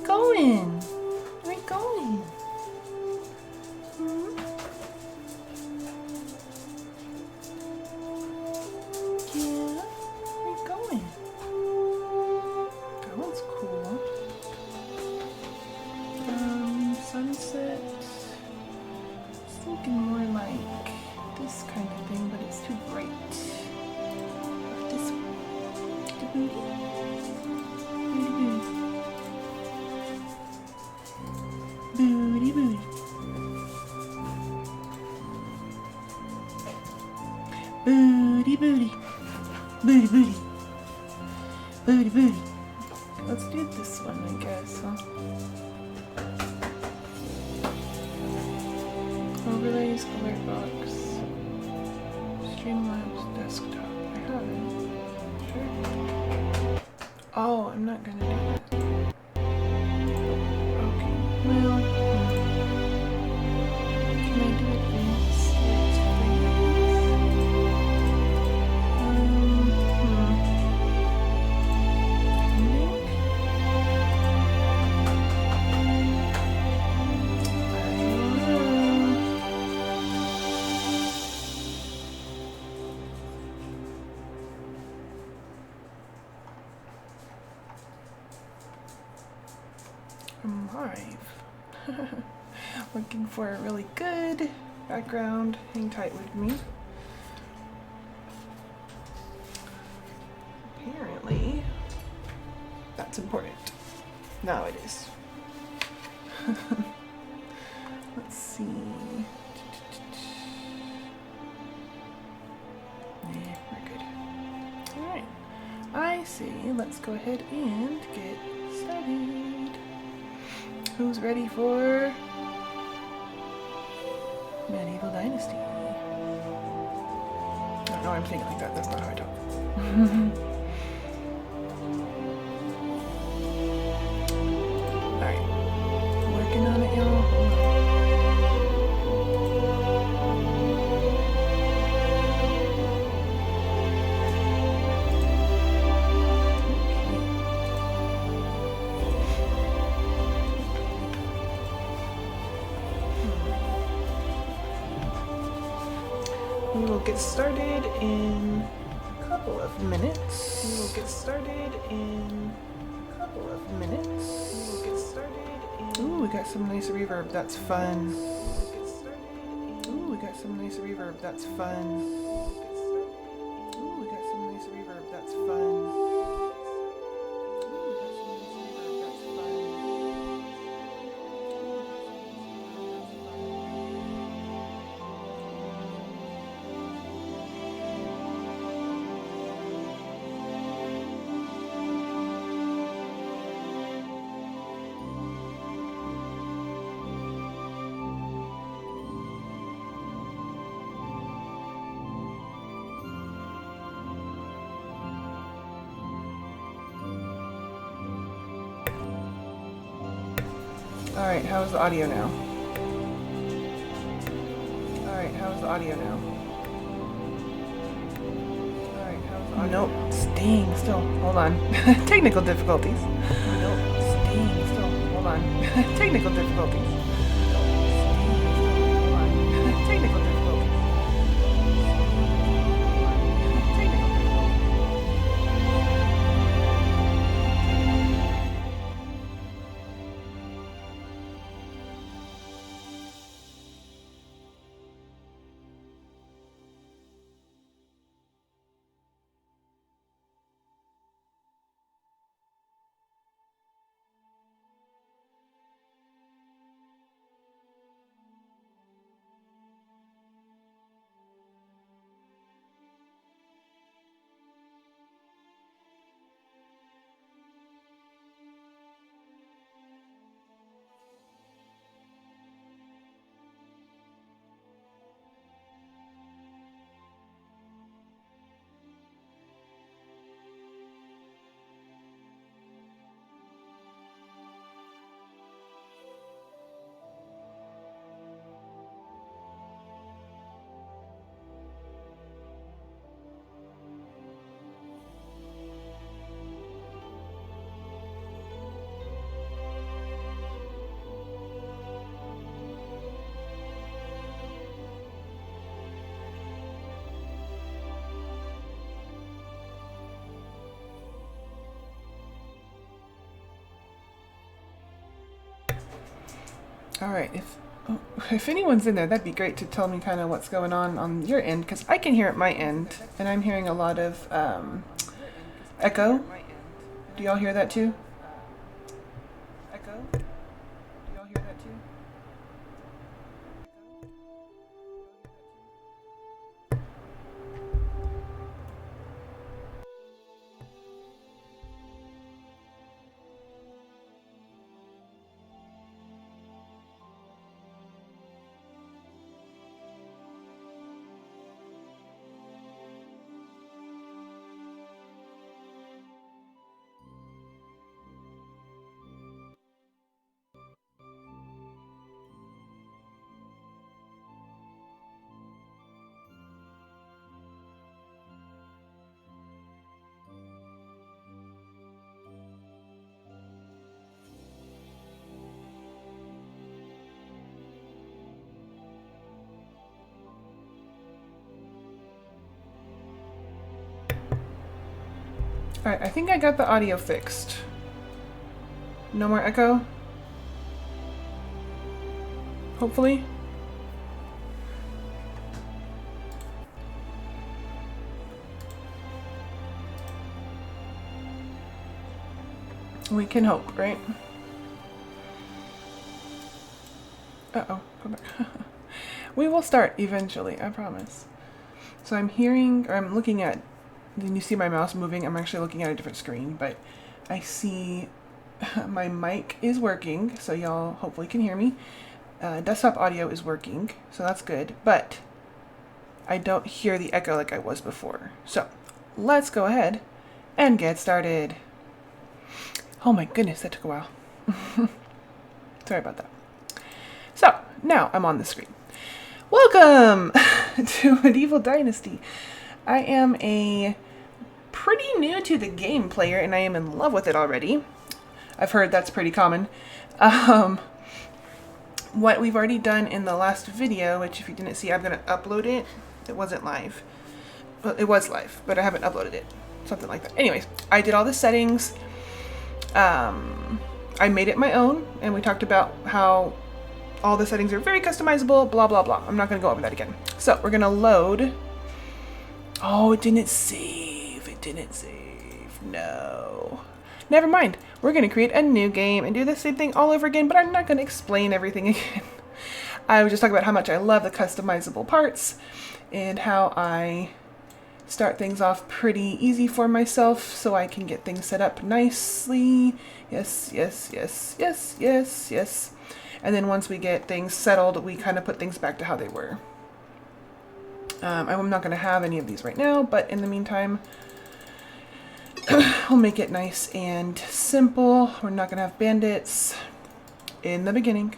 going? Where are you going? Hmm? Yeah, where are you going? That one's cool. Sunset. It's thinking more like this kind of thing, but it's too bright. This one. The booty. Booty booty. Booty booty. Booty booty. Booty booty. Booty booty. Let's do this one, I guess, huh? Overlays, alert box. Streamlabs desktop. I have it. Sure. Oh, I'm not gonna do that. Okay. Well, can I do advanced? It's free. I'm live. Looking for a really good background. Hang tight with me. Apparently, that's important. Now it is. Let's see. Nah, we're good. Alright. I see. Let's go ahead and get started. Who's ready for Medieval Dynasty? I don't know, I'm thinking like that. That's not how I talk. Alright. Working on it, y'all. We will get started in a couple of minutes. We will get started in a couple of minutes. We will get started in... Ooh, we got some nice reverb. That's fun. Ooh, we got some nice reverb. That's fun. Ooh, we got some nice reverb. That's fun. Alright, how's the audio now? Alright, how's the audio now? Alright, how's the audio Nope, now? Staying still. Hold on. Technical difficulties. Nope, staying still. Hold on. Technical difficulties. Nope, staying still. Hold on. Technical difficulties. Alright, if anyone's in there, that'd be great to tell me kind of what's going on your end, because I can hear at my end, and I'm hearing a lot of echo. Do y'all hear that too? Echo? Do y'all hear that too? Alright, I think I got the audio fixed. No more echo? Hopefully. We can hope, right? Uh-oh, come back. We will start eventually, I promise. So I'm hearing, or I'm looking at, then you see my mouse moving. I'm actually looking at a different screen, but I see my mic is working, so y'all hopefully can hear me. Desktop audio is working, so that's good, but I don't hear the echo like I was before. So let's go ahead and get started. Oh my goodness, that took a while. Sorry about that. So now I'm on the screen. Welcome to Medieval Dynasty. I am a pretty new to the game player, and I am in love with it already. I've heard that's pretty common. What we've already done in the last video, which if you didn't see, I'm going to upload it. It wasn't live. Well, it was live, but I haven't uploaded it. Something like that. Anyways, I did all the settings. I made it my own, and we talked about how all the settings are very customizable, blah, blah, blah. I'm not going to go over that again. So we're going to load. Oh, it didn't save. It didn't save. No. Never mind. We're going to create a new game and do the same thing all over again, but I'm not going to explain everything again. I was just talking about how much I love the customizable parts and how I start things off pretty easy for myself so I can get things set up nicely. Yes, yes, yes, yes, yes, yes. And then once we get things settled, we kind of put things back to how they were. I'm not going to have any of these right now, but in the meantime, we'll make it nice and simple. We're not going to have bandits in the beginning.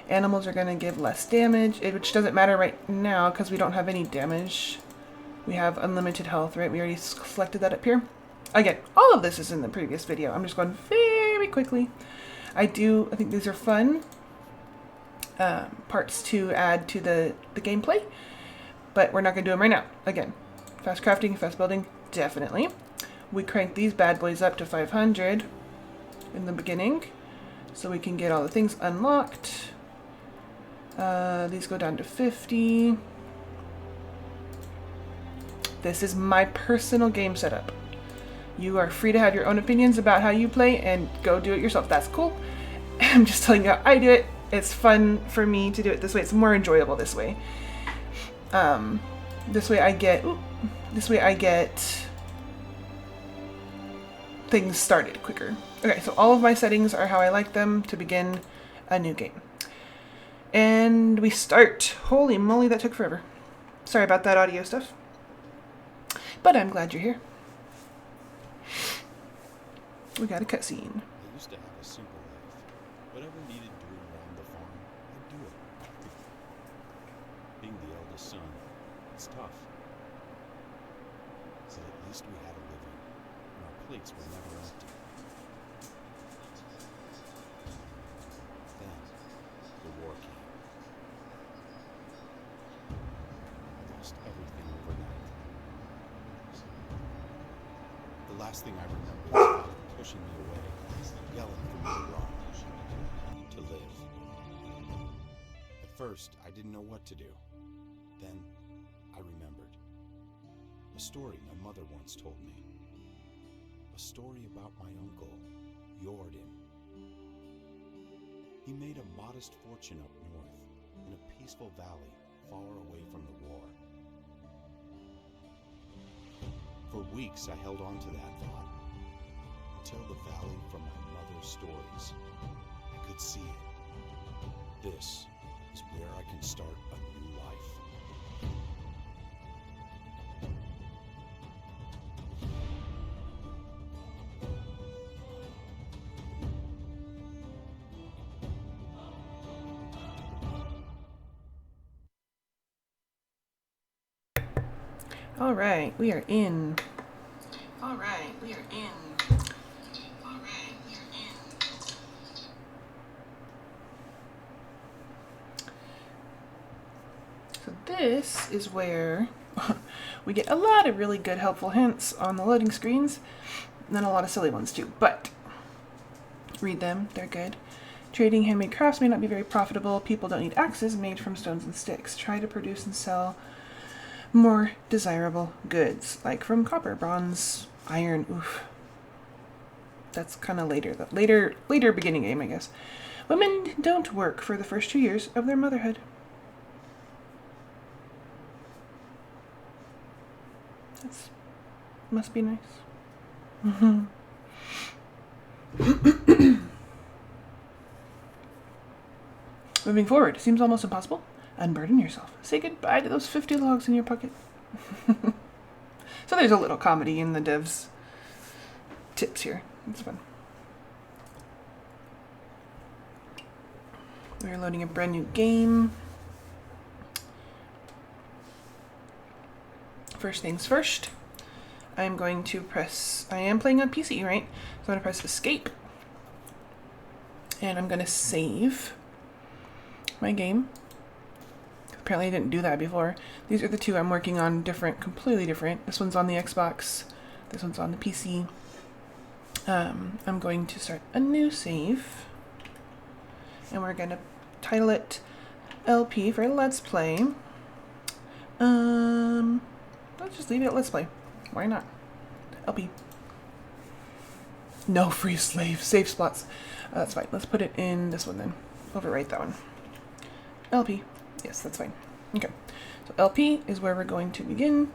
Animals are going to give less damage, which doesn't matter right now because we don't have any damage. We have unlimited health, right? We already selected that up here. Again, all of this is in the previous video. I'm just going very quickly. I think these are fun parts to add to the gameplay, but we're not going to do them right now. Again, fast crafting, fast building, definitely. We crank these bad boys up to 500 in the beginning so we can get all the things unlocked. These go down to 50. This is my personal game setup. You are free to have your own opinions about how you play and go do it yourself. That's cool. I'm just telling you how I do it. It's fun for me to do it this way. It's more enjoyable this way. This way I get things started quicker. Okay, so all of my settings are how I like them to begin a new game. And we start. Holy moly, that took forever. Sorry about that audio stuff. But I'm glad you're here. We got a cutscene. I used to have a simple life. Whatever needed doing around the farm, I'd do it. Being the eldest son, it's tough. So at least we had a living, and our plates were never empty. Then, the war came. I lost everything overnight. The last thing I remember is Father pushing me away, yelling for me to run, to live. first, I didn't know what to do. Then, I remembered. A story my mother once told me. A story about my uncle, Jordan. He made a modest fortune up north, in a peaceful valley far away from the war. For weeks I held on to that thought, until the valley from my mother's stories. I could see it. This is where I can start a new life. All right, we are in. So this is where we get a lot of really good helpful hints on the loading screens, and then a lot of silly ones too, but read them, they're good. Trading handmade crafts may not be very profitable. People don't need axes made from stones and sticks. Try to produce and sell more desirable goods, like from copper, bronze, iron. Oof. That's kind of later, later beginning game, I guess. Women don't work for the first 2 years of their motherhood. That's must be nice. Moving forward seems almost impossible. Unburden yourself. Say goodbye to those 50 logs in your pocket. So there's a little comedy in the devs' tips here. It's fun. We're loading a brand new game. First things first, I'm going to press, I am playing on PC, right? So I'm going to press escape. And I'm going to save my game. Apparently I didn't do that before. These are the two I'm working on, different, completely different. This one's on the Xbox, this one's on the PC. I'm going to start a new save. And we're going to title it LP for Let's Play. Let's just leave it at Let's Play. Why not? LP. No free save spots. That's fine. Let's put it in this one then. Overwrite that one. LP. Yes, that's fine. Okay. So LP is where we're going to begin.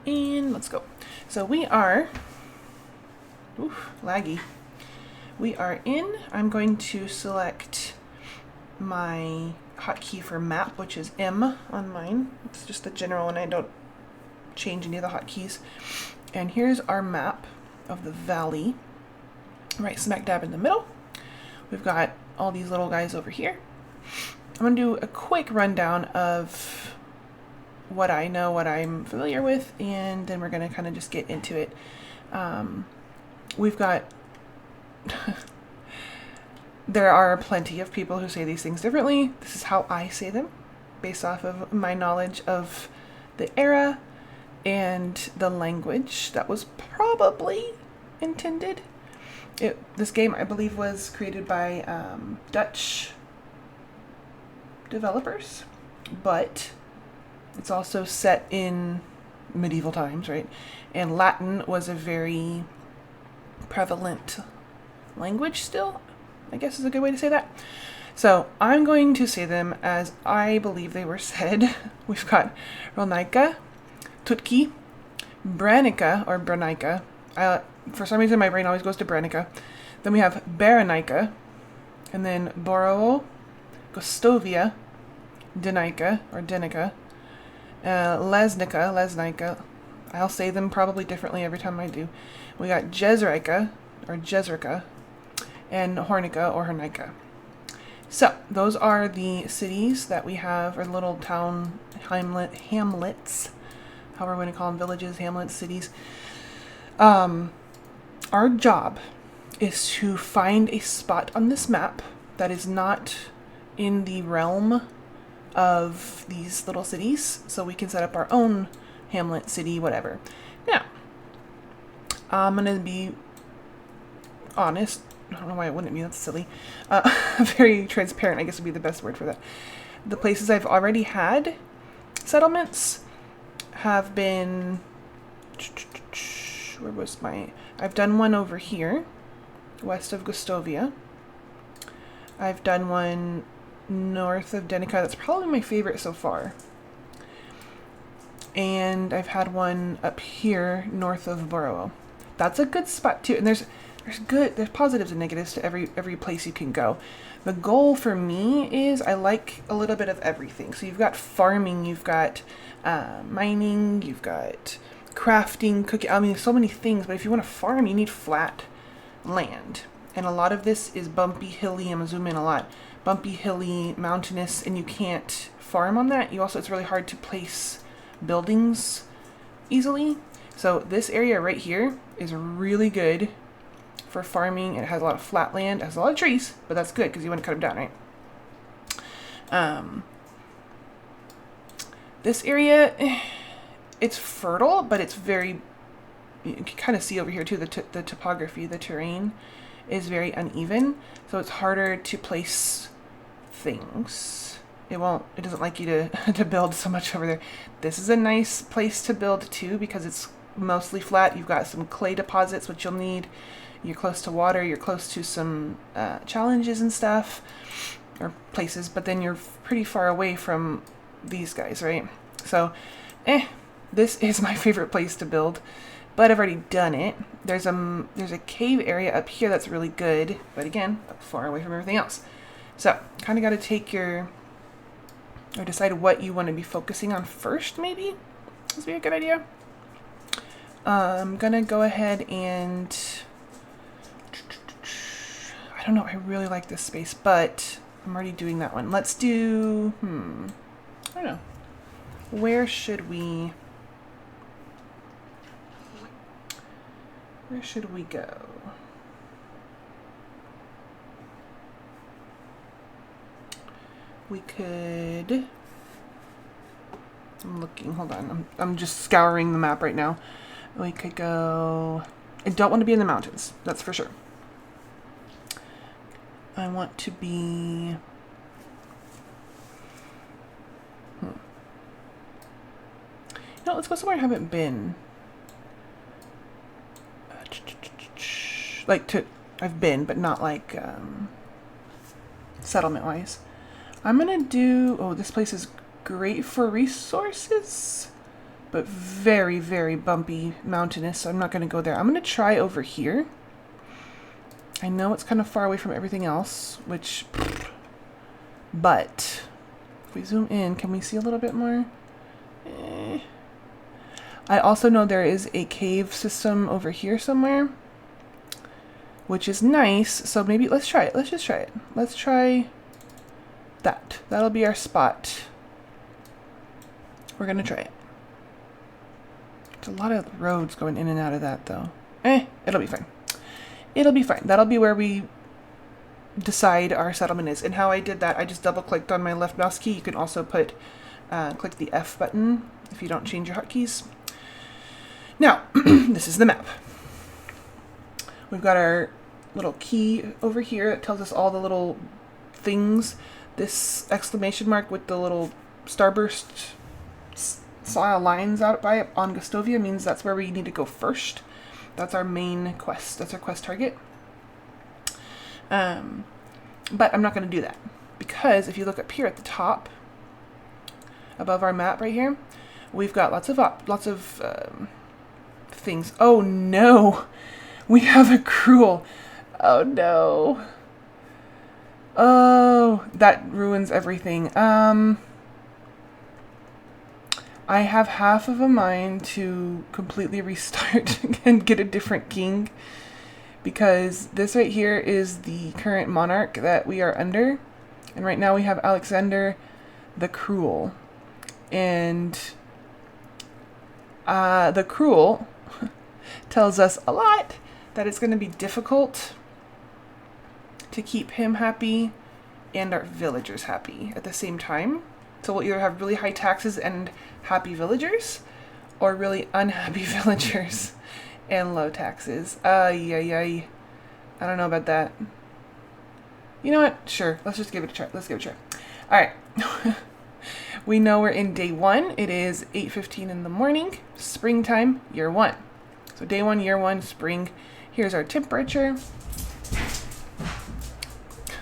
And let's go. So we are... Oof, laggy. We are in. I'm going to select my hotkey for map, which is M on mine. It's just the general one. I don't change any of the hotkeys. And here's our map of the valley, right smack dab in the middle. We've got all these little guys over here. I'm going to do a quick rundown of what I know, what I'm familiar with, and then we're going to kind of just get into it. We've got... There are plenty of people who say these things differently. This is how I say them, based off of my knowledge of the era and the language that was probably intended. This game, I believe, was created by Dutch developers, but it's also set in medieval times, right? And Latin was a very prevalent language still, I guess is a good way to say that. So I'm going to say them as I believe they were said. We've got Rolnica, Tutki, Branica or Branica. For some reason my brain always goes to Branica. Then we have Baranica, and then Borovo, Gostovia, Denica or Denica, Lesnica. I'll say them probably differently every time I do. We got Jezrica or Jezrica, and Hornica or Hornica. So those are the cities that we have, or little town hamlets, however we're going to call them, villages, hamlets, cities. Our job is to find a spot on this map that is not in the realm of these little cities, so we can set up our own hamlet, city, whatever. Now, I'm going to be honest I don't know why it wouldn't be, that's silly. Very transparent, I guess would be the best word for that. The places I've already had settlements have been, where was my, I've done one over here, west of Gustovia. I've done one north of Denica. That's probably my favorite so far. And I've had one up here north of Borough. That's a good spot too. And there's positives and negatives to every place you can go. The goal for me is I like a little bit of everything. So you've got farming, you've got mining, you've got crafting, cooking. I mean, so many things. But if you want to farm, you need flat land. And a lot of this is bumpy, hilly. I'm gonna zoom in a lot. Bumpy, hilly, mountainous, and you can't farm on that. It's really hard to place buildings easily. So this area right here is really good for farming. It has a lot of flat land. It has a lot of trees, but that's good because you want to cut them down, right? This area, it's fertile, but it's very, you can kind of see over here too, the topography, the terrain is very uneven. So it's harder to place things. It doesn't like you to build so much over there. This is a nice place to build too because it's mostly flat. You've got some clay deposits, which you'll need. You're close to water. You're close to some challenges and stuff, or places, but then you're pretty far away from these guys, right? So, this is my favorite place to build, but I've already done it. There's a cave area up here that's really good, but again, far away from everything else. So, kind of got to take or decide what you want to be focusing on first, maybe? This would be a good idea. I'm gonna go ahead and, I don't know, I really like this space, but I'm already doing that one. Let's do, I don't know. Where should we go? We could, I'm looking, hold on, I'm just scouring the map right now. We could go, I don't want to be in the mountains, that's for sure. I want to be, no, let's go somewhere I haven't been. I've been, but not like settlement-wise. I'm gonna do, this place is great for resources, but very, very bumpy, mountainous, so I'm not gonna go there. I'm gonna try over here. I know it's kind of far away from everything else, but if we zoom in, can we see a little bit more? I also know there is a cave system over here somewhere, which is nice, so maybe let's try it. Let's just try it. Let's try that. That'll be our spot. We're gonna try it. There's a lot of roads going in and out of that, though. It'll be fine. It'll be fine. That'll be where we decide our settlement is. And how I did that, I just double-clicked on my left mouse key. You can also click the F button if you don't change your hotkeys. Now, this is the map. We've got our little key over here. It tells us all the little things. This exclamation mark with the little starburst style lines out by it on Gustovia means that's where we need to go first. That's our main quest. That's our quest target. But I'm not going to do that because if you look up here at the top, above our map right here, we've got lots of things. Oh no, we have a cruel. Oh no. Oh, that ruins everything. I have half of a mind to completely restart and get a different king because this right here is the current monarch that we are under. And right now we have Alexander the Cruel. And the Cruel tells us a lot that it's going to be difficult to keep him happy and our villagers happy at the same time. So we'll either have really high taxes and happy villagers, or really unhappy villagers and low taxes. I don't know about that. You know what? Sure. Let's just give it a try. Let's give it a try. All right. We know we're in day 1. It is 8:15 in the morning. Springtime, year 1. So day 1, year 1, spring. Here's our temperature.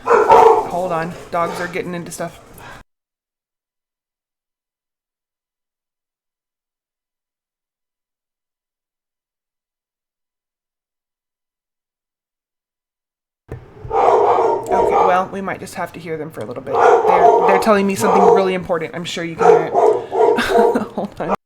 Hold on. Dogs are getting into stuff. Okay, well, we might just have to hear them for a little bit. They're telling me something really important. I'm sure you can hear it. Hold on.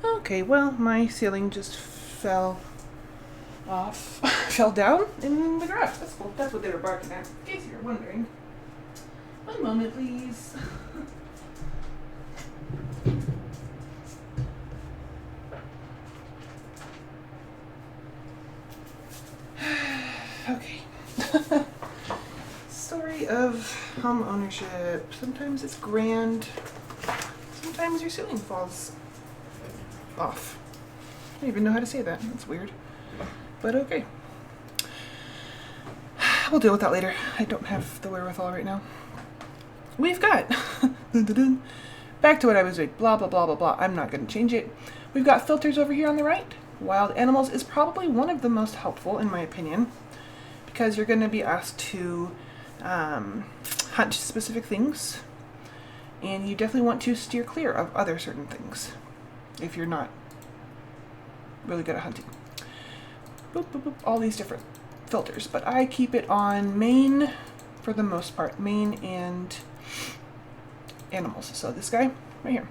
Okay, well, my ceiling just fell off. Fell down in the garage. That's cool. That's what they were barking at, in case you're wondering. One moment, please. Okay. Story of home ownership. Sometimes it's grand. Sometimes your ceiling falls off. I don't even know how to say that. That's weird. But okay. We'll deal with that later. I don't have the wherewithal right now. We've got back to what I was doing. Blah, blah, blah, blah, blah. I'm not going to change it. We've got filters over here on the right. Wild animals is probably one of the most helpful, in my opinion, because you're going to be asked to hunt specific things, and you definitely want to steer clear of other certain things if you're not really good at hunting. Boop, boop, boop, all these different filters, but I keep it on main for the most part, main and animals. So this guy right here.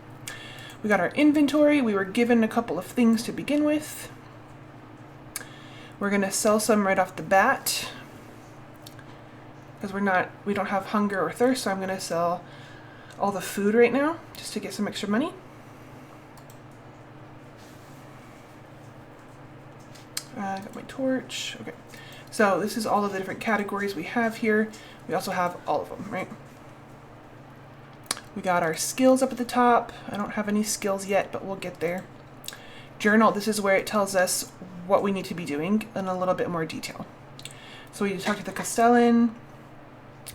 We got our inventory. We were given a couple of things to begin with. We're gonna sell some right off the bat because we don't have hunger or thirst, so I'm gonna sell all the food right now just to get some extra money. I got my torch. Okay, so this is all of the different categories we have here. We also have all of them, right? We got our skills up at the top. I don't have any skills yet, but we'll get there. Journal, this is where it tells us what we need to be doing in a little bit more detail. So we talk to the castellan.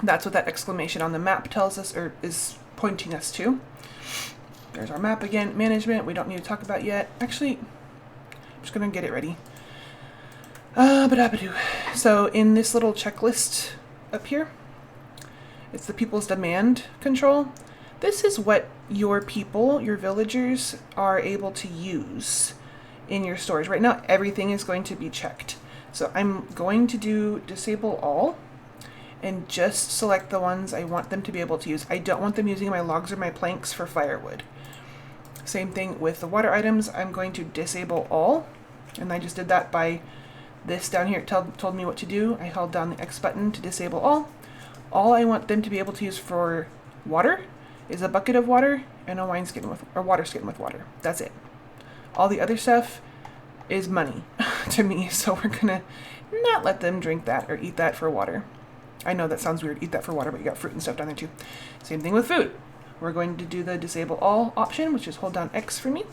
That's what that exclamation on the map tells us, or is pointing us to. There's our map again. Management, we don't need to talk about yet. Actually, I'm just going to get it ready. So in this little checklist up here, it's the people's demand control. This is what your people, your villagers, are able to use in your storage. Right now, everything is going to be checked. So I'm going to do disable all and just select the ones I want them to be able to use. I don't want them using my logs or my planks for firewood. Same thing with the water items. I'm going to disable all, and I just did that by this down here. It told me what to do. I held down the X button to disable all. All I want them to be able to use for water is a bucket of water and a water skin with water. That's it. All the other stuff is money to me, so we're gonna not let them drink that or eat that for water. I know that sounds weird, eat that for water, but you got fruit and stuff down there too. Same thing with food. We're going to do the disable all option, which is hold down X for me.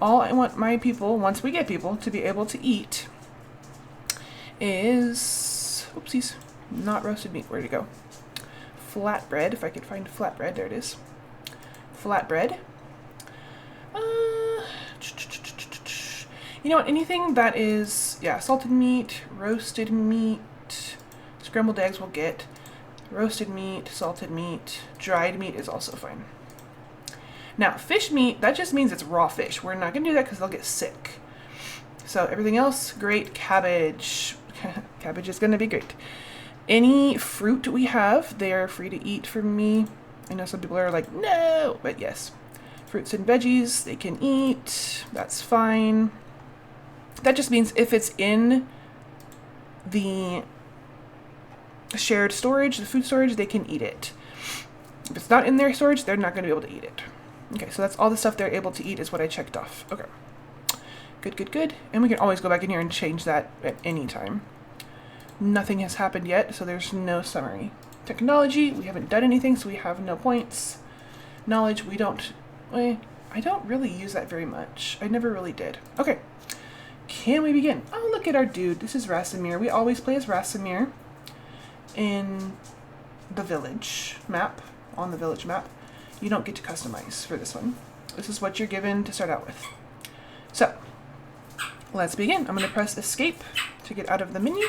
All I want my people, once we get people, to be able to eat is, oopsies, not roasted meat, where'd it go? Flatbread, if I could find flatbread, there it is. Flatbread. You know what, anything that is, yeah, salted meat, roasted meat, scrambled eggs we'll get. Roasted meat, salted meat, dried meat is also fine. Now, fish meat, that just means it's raw fish. We're not going to do that because they'll get sick. So everything else, great. Cabbage. Cabbage is going to be great. Any fruit we have, they are free to eat from me. I know some people are like, no, but yes. Fruits and veggies, they can eat. That's fine. That just means if it's in the shared storage, the food storage, they can eat it. If it's not in their storage, they're not going to be able to eat it. Okay, so that's all the stuff they're able to eat is what I checked off. Okay. Good. And we can always go back in here and change that at any time. Nothing has happened yet, so there's no summary. Technology, we haven't done anything, so we have no points. Knowledge, I don't really use that very much. I never really did. Okay. Can we begin? Oh, look at our dude. This is Racimir. We always play as Racimir in the village map, on the village map. You don't get to customize for this one. This is what you're given to start out with. So, let's begin. I'm going to press escape to get out of the menu.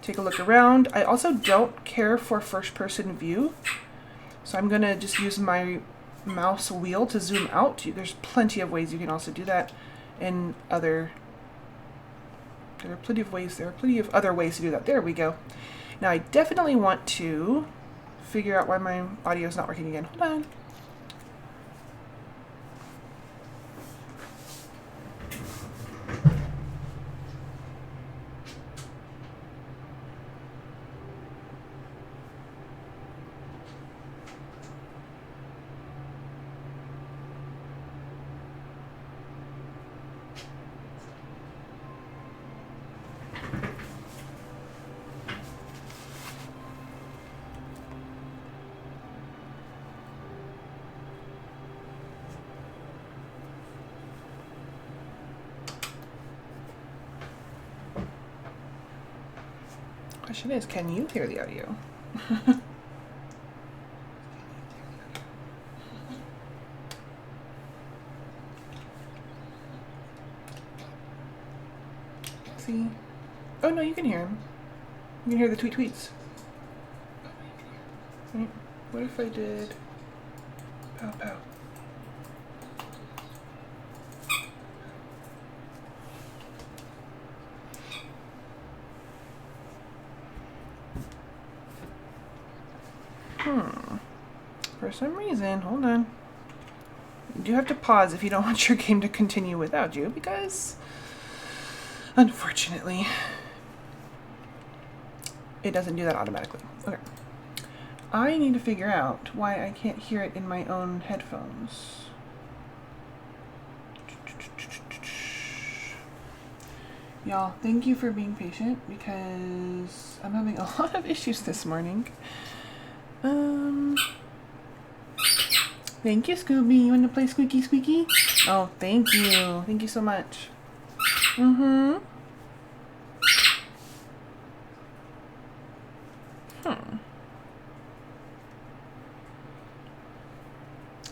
Take a look around. I also don't care for first person view, so I'm going to just use my mouse wheel to zoom out. There's plenty of ways you can also do that, and there are plenty of other ways to do that. There we go. Now I definitely want to figure out why my audio is not working again. Hold on. Question is, can you hear the audio? See? Oh no, you can hear him. You can hear the tweets. Right. What if I did pow pow? For some reason, hold on. You do have to pause if you don't want your game to continue without you, because unfortunately it doesn't do that automatically. Okay. I need to figure out why I can't hear it in my own headphones. Y'all, thank you for being patient, because I'm having a lot of issues this morning. Thank you, Scooby. You want to play Squeaky Squeaky? Oh, thank you. Thank you so much. Mm-hmm.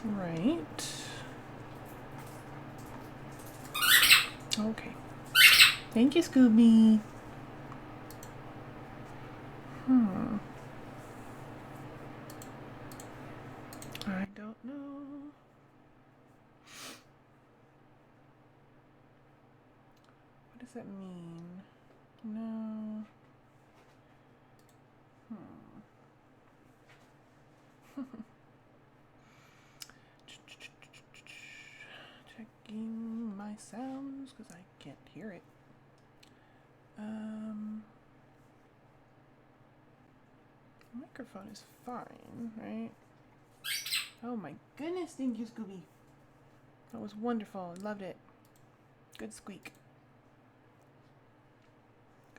Right. Okay. Thank you, Scooby. I don't know. What does that mean? No. Checking my sounds because I can't hear it. Microphone is fine, right? Oh my goodness, thank you, Scooby. That was wonderful. I loved it. Good squeak.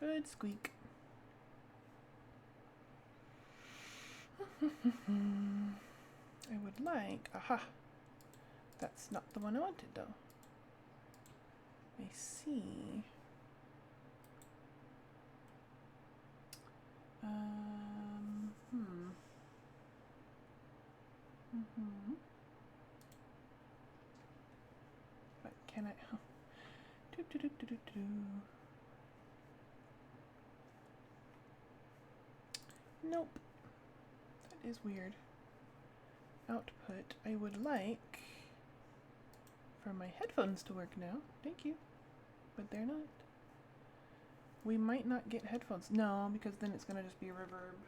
Good squeak. I would like... Aha! That's not the one I wanted, though. I see. But can I... Oh. Nope. That is weird. Output. I would like for my headphones to work now. Thank you. But they're not. We might not get headphones. No, because then it's going to just be a reverb.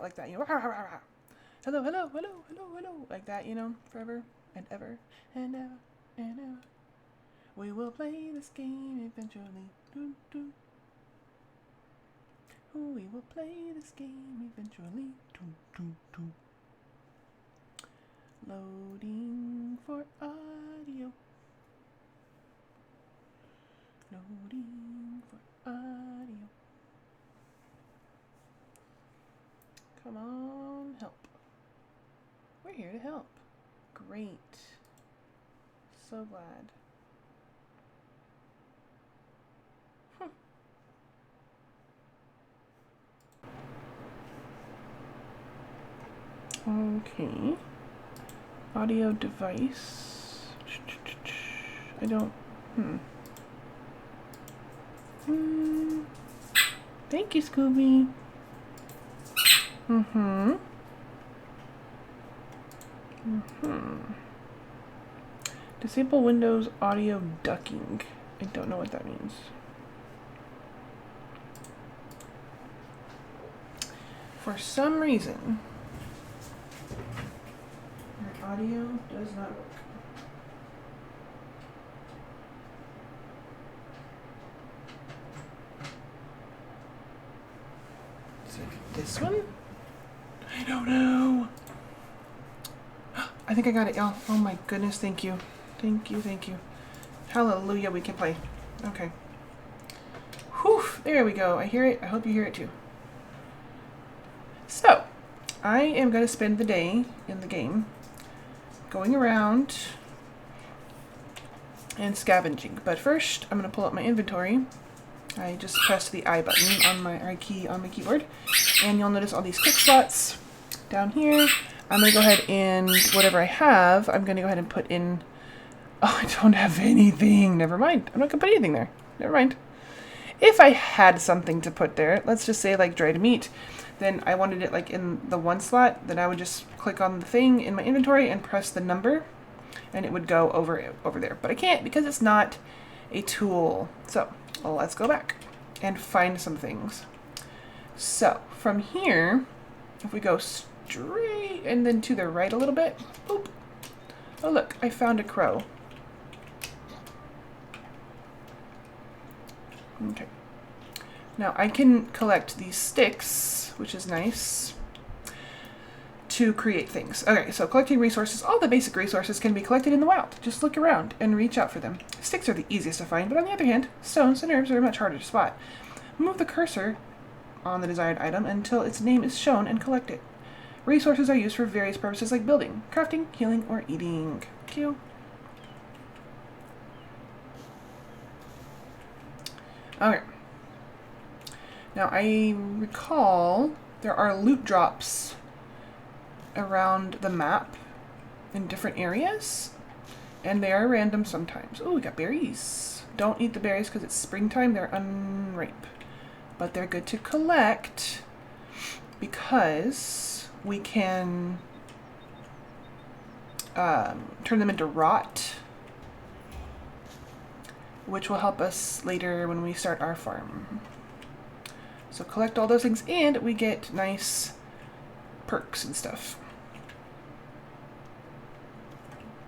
Like that, you know. Hello, hello, hello, hello, hello. Like that, you know, forever and ever and ever and ever. We will play this game eventually. Doo, doo. We will play this game eventually. Doo, doo, doo. Loading for audio. Loading for audio. Come on, help. We're here to help. Great. So glad. Okay. Audio device. I don't... Thank you, Scooby. Disable Windows audio ducking. I don't know what that means. For some reason, your audio does not work. Is it this one? I don't know. I think I got it, y'all. Oh my goodness, thank you. Thank you, thank you. Hallelujah, we can play. Okay. Whew, there we go. I hear it. I hope you hear it too. So, I am going to spend the day in the game going around and scavenging. But first, I'm going to pull up my inventory. I just pressed the I button on my I key on my keyboard. And you'll notice all these quick slots down here. I'm going to go ahead and whatever I have, I'm going to go ahead and put in... Oh, I don't have anything. Never mind. I'm not going to put anything there. Never mind. If I had something to put there, let's just say like dried meat, then I wanted it like in the one slot, then I would just click on the thing in my inventory and press the number, and it would go over there. But I can't because it's not a tool. So let's go back and find some things. So from here, if we go straight and then to the right a little bit, boop. Oh look, I found a crow. Okay. Now I can collect these sticks, which is nice, to create things. Okay, so collecting resources, all the basic resources can be collected in the wild. Just look around and reach out for them. Sticks are the easiest to find, but on the other hand, stones and herbs are much harder to spot. Move the cursor on the desired item until its name is shown and collect it. Resources are used for various purposes like building, crafting, healing, or eating. Thank you. Okay. Now I recall there are loot drops around the map in different areas, and they are random sometimes. Oh, we got berries. Don't eat the berries because it's springtime. They're unripe, but they're good to collect because we can turn them into rot, which will help us later when we start our farm. So collect all those things, and we get nice perks and stuff.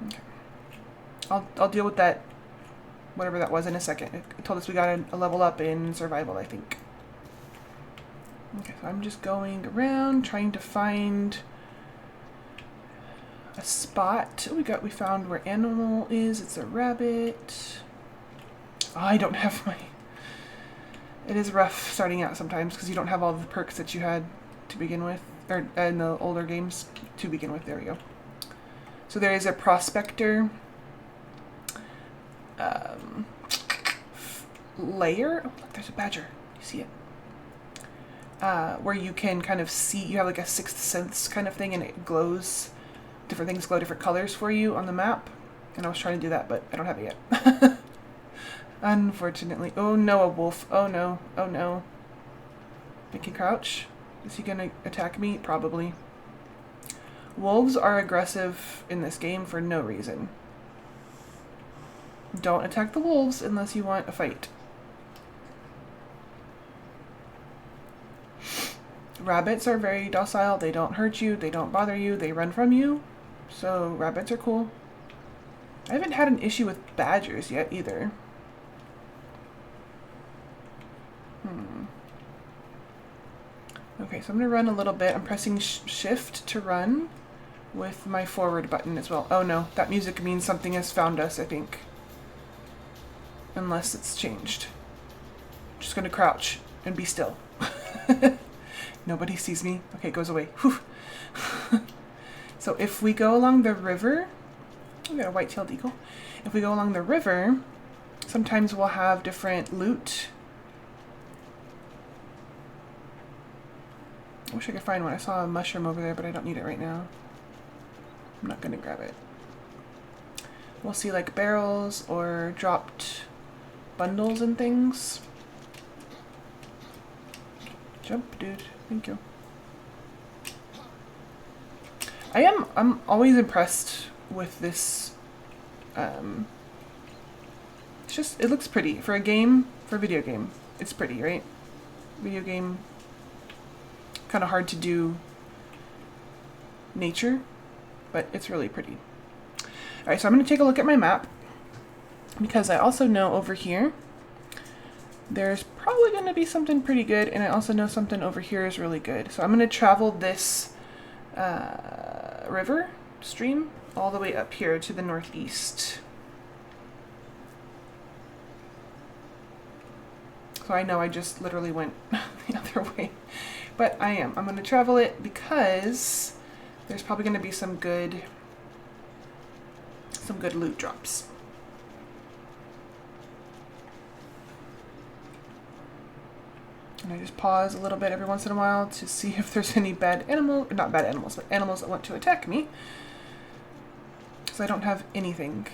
Okay. I'll deal with that, whatever that was, in a second. It told us we got a level up in survival, I think. Okay, so I'm just going around trying to find a spot. Oh, we found where animal is. It's a rabbit. Oh, I don't have my... It is rough starting out sometimes because you don't have all the perks that you had to begin with, or in the older games to begin with. There we go. So there is a prospector layer. Oh, look, there's a badger. You see it? Where you can kind of see, you have like a sixth sense kind of thing, and it glows, different things glow different colors for you on the map. And I was trying to do that, but I don't have it yet. Unfortunately. Oh no, a wolf. Oh no. Oh no. I can crouch. Is he gonna attack me? Probably. Wolves are aggressive in this game for no reason. Don't attack the wolves unless you want a fight. Rabbits are very docile. They don't hurt you. They don't bother you. They run from you. So rabbits are cool. I haven't had an issue with badgers yet either. Okay, so I'm going to run a little bit. I'm pressing shift to run with my forward button as well. Oh no, that music means something has found us, I think. Unless it's changed. Just going to crouch and be still. Nobody sees me. Okay, it goes away. Whew. So if we go along the river, we got a white-tailed eagle. If we go along the river, sometimes we'll have different loot. I wish I could find one. I saw a mushroom over there, but I don't need it right now. I'm not going to grab it. We'll see like barrels or dropped bundles and things. Jump, dude. Thank you. I'm always impressed with this. It's just, it looks pretty. For a game, for a video game, it's pretty, right? Video game, kind of hard to do nature, but it's really pretty. Alright, so I'm going to take a look at my map, because I also know over here there's probably going to be something pretty good, and I also know something over here is really good. So I'm going to travel this river stream all the way up here to the northeast. So I know I just literally went the other way. But I'm going to travel it because there's probably going to be some good loot drops. And I just pause a little bit every once in a while to see if there's any bad animal, not bad animals, but animals that want to attack me. Because I don't have anything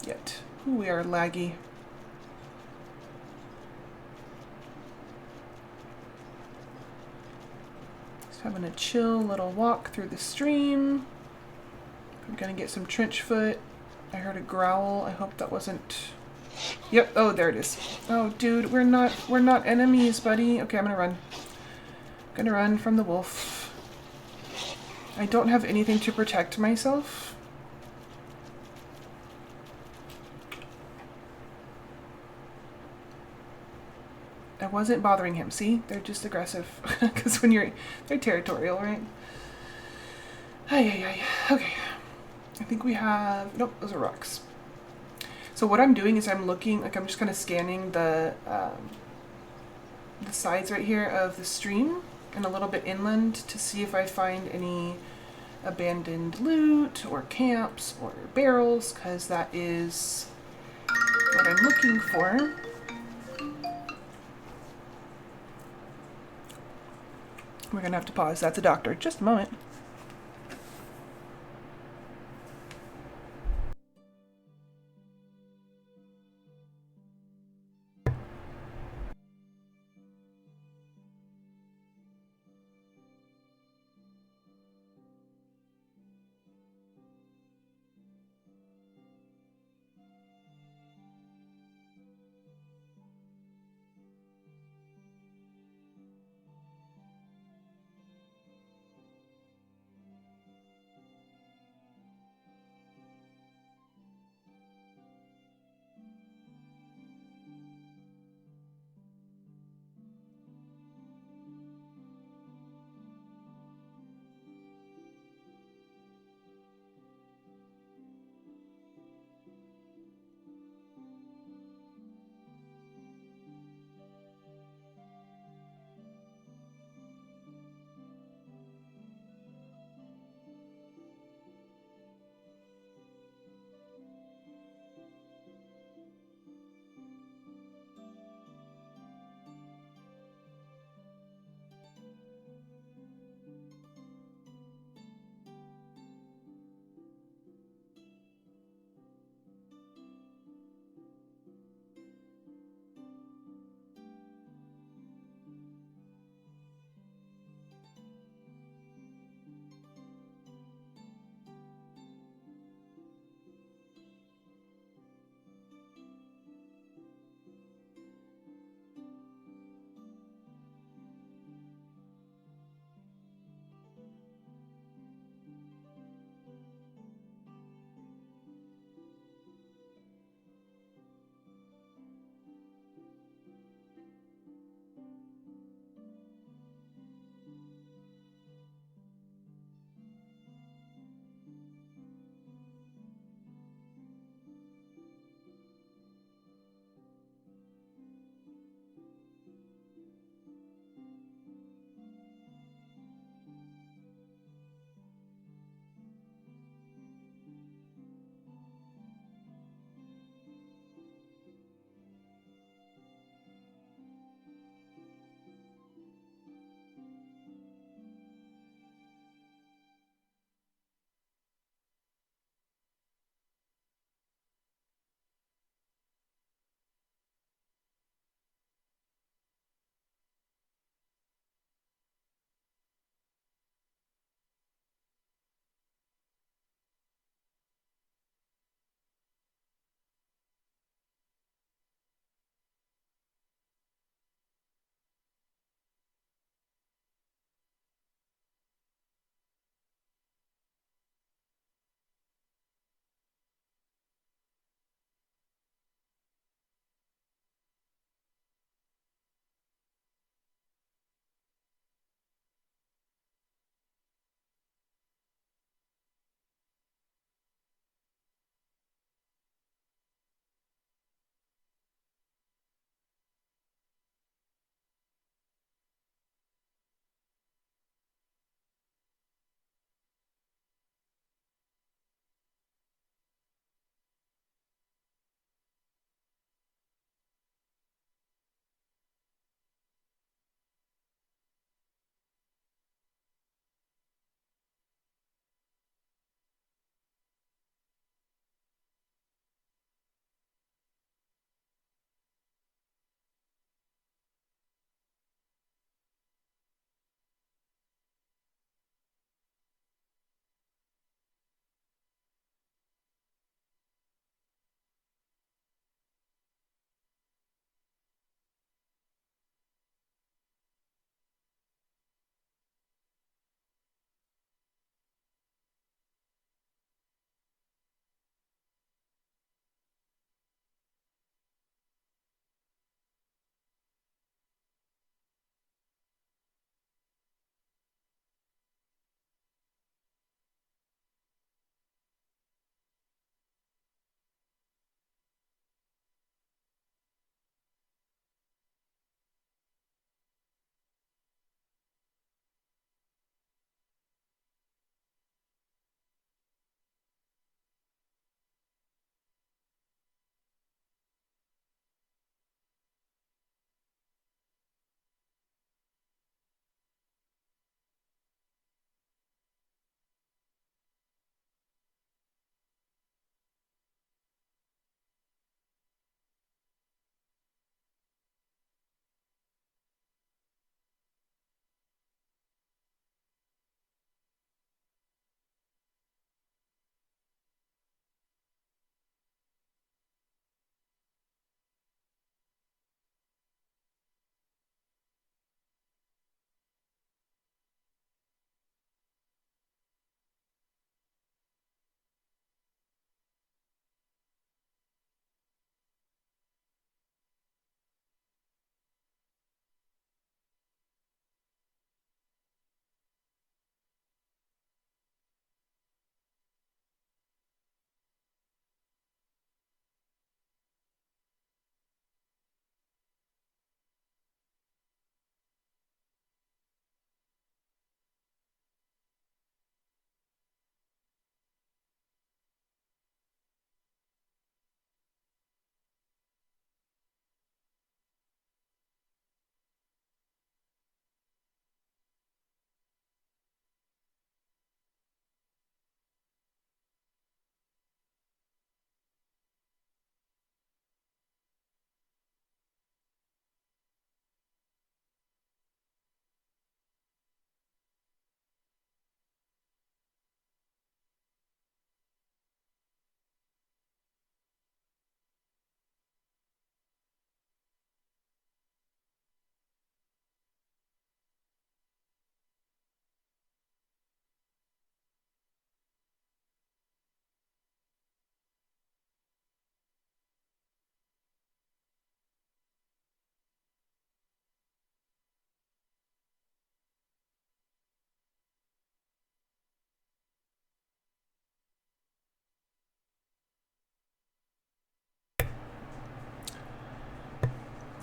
yet. Ooh, we are laggy. Having a chill little walk through the stream. I'm gonna get some trench foot. I heard a growl. I hope that wasn't... Yep, oh, there it is. Oh, dude, we're not enemies, buddy. Okay, I'm gonna run. I'm gonna run from the wolf. I don't have anything to protect myself. I wasn't bothering him. See? They're just aggressive. Because when they're territorial, right? Ay. Okay. I think we have... Nope, those are rocks. So what I'm doing is I'm looking, like I'm just kind of scanning the sides right here of the stream and a little bit inland to see if I find any abandoned loot or camps or barrels, because that is what I'm looking for. We're gonna have to pause. That's a doctor. Just a moment.